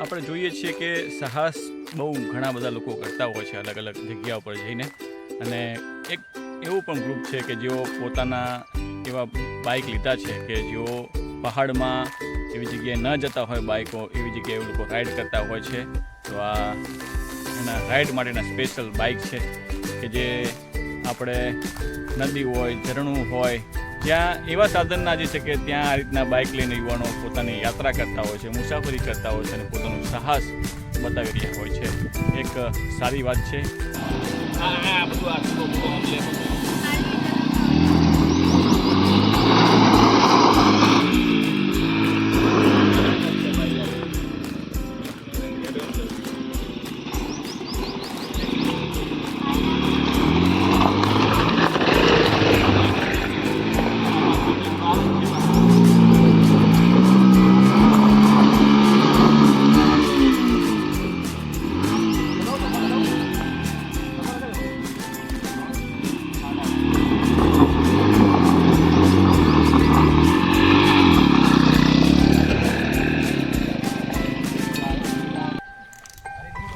આપણે જોઈએ છીએ કે સાહસ બહુ ઘણા બધા લોકો કરતા હોય છે અલગ અલગ જગ્યા ઉપર જઈને, અને એક એવું પણ ગ્રુપ છે કે જેઓ પોતાના એવા બાઇક લીધા છે કે જેઓ પહાડમાં એવી જગ્યાએ ન જતા હોય બાઇકો, એવી જગ્યાએ એ લોકો રાઈડ કરતા હોય છે. તો આ એના રાઈડ માટેના સ્પેશિયલ બાઇક છે કે જે આપણે નદી હોય, ઝરણું હોય, જ્યાં એવા સાધન ના જઈ શકે ત્યાં આ રીતના બાઇક લઈને યુવાનો પોતાની યાત્રા કરતા હોય છે, મુસાફરી કરતા હોય છે અને પોતાનું સાહસ બતાવી રહ્યા હોય છે. એક સારી વાત છે.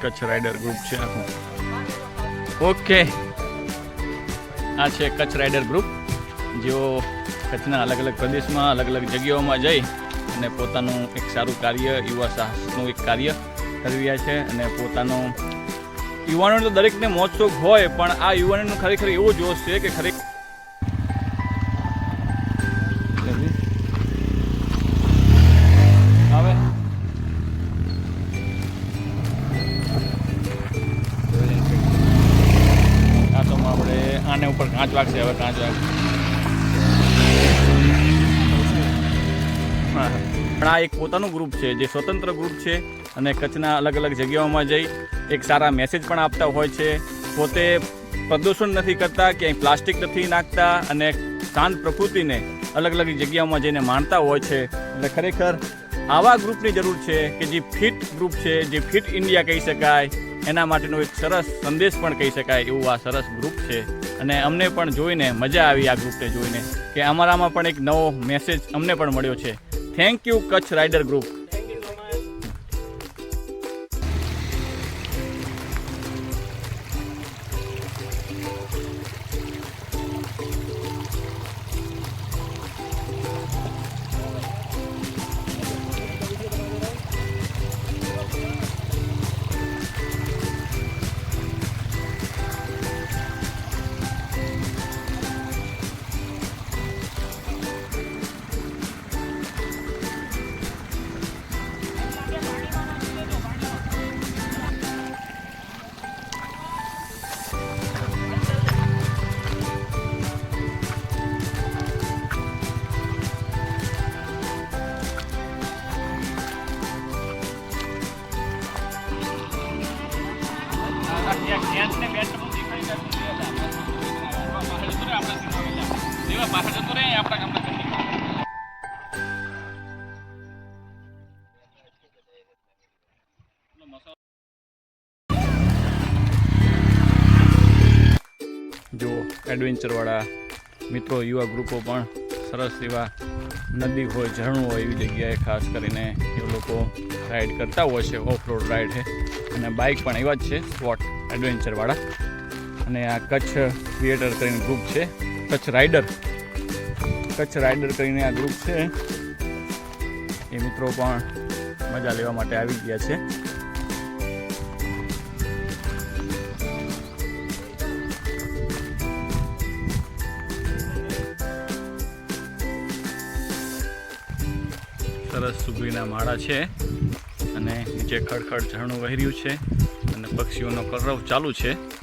કચ્છ રાઇડર ગ્રુપ છે આખું. ઓકે, આ છે કચ્છ રાઇડર ગ્રુપ, જેઓ કચ્છના અલગ અલગ પ્રદેશમાં અલગ અલગ જગ્યાઓમાં જઈ અને પોતાનું એક સારું કાર્ય, યુવા સાહસનું એક કાર્ય કરી રહ્યા છે. અને પોતાનો યુવાનોને તો દરેકને મોજ શોખ હોય, પણ આ યુવાનોનો ખરેખર એવો જોશ છે કે ખરેખર હવે આને ઉપર કાંચ વાગશે. હવે કાંચ વાગ પણ આ એક પોતાનું ગ્રુપ છે જે સ્વતંત્ર ગ્રુપ છે અને કચ્છના અલગ અલગ જગ્યાઓમાં જઈ એક સારા મેસેજ પણ આપતા હોય છે. પોતે પ્રદૂષણ નથી કરતા, ક્યાંય પ્લાસ્ટિક નથી નાખતા અને શાંત પ્રકૃતિને અલગ અલગ જગ્યાઓમાં જઈને માણતા હોય છે. એટલે ખરેખર આવા ગ્રુપની જરૂર છે કે જે ફિટ ગ્રુપ છે, જે ફિટ ઇન્ડિયા કહી શકાય, એના માટેનો એક સરસ સંદેશ પણ કહી શકાય એવું આ સરસ ગ્રુપ છે. અને અમને પણ જોઈને મજા આવી આ ગ્રુપને જોઈને કે અમારામાં પણ એક નવો મેસેજ અમને પણ મળ્યો છે. Thank you Kutch rider group. જો એડવેન્ચરવાળા મિત્રો, યુવા ગ્રુપો પણ સરસ એવા નદી હોય, ઝરણું હોય એવી જગ્યાએ ખાસ કરીને એ લોકો રાઈડ કરતા હોય છે. ઓફ રોડ રાઈડ છે અને બાઇક પણ એવા જ છે સ્પોટ એડવેન્ચરવાળા. અને આ કચ્છ ક્રિએટર કરીને ગ્રુપ છે, કચ્છ રાઇડર કરીને આ ગ્રુપ છે. એ મિત્રો પણ મજા લેવા માટે આવી ગયા છે. સરસ સુગરીના માળા છે અને નીચે ખડખડ ઝરણું વહી રહ્યું છે અને પક્ષીઓનો કલરવ ચાલુ છે.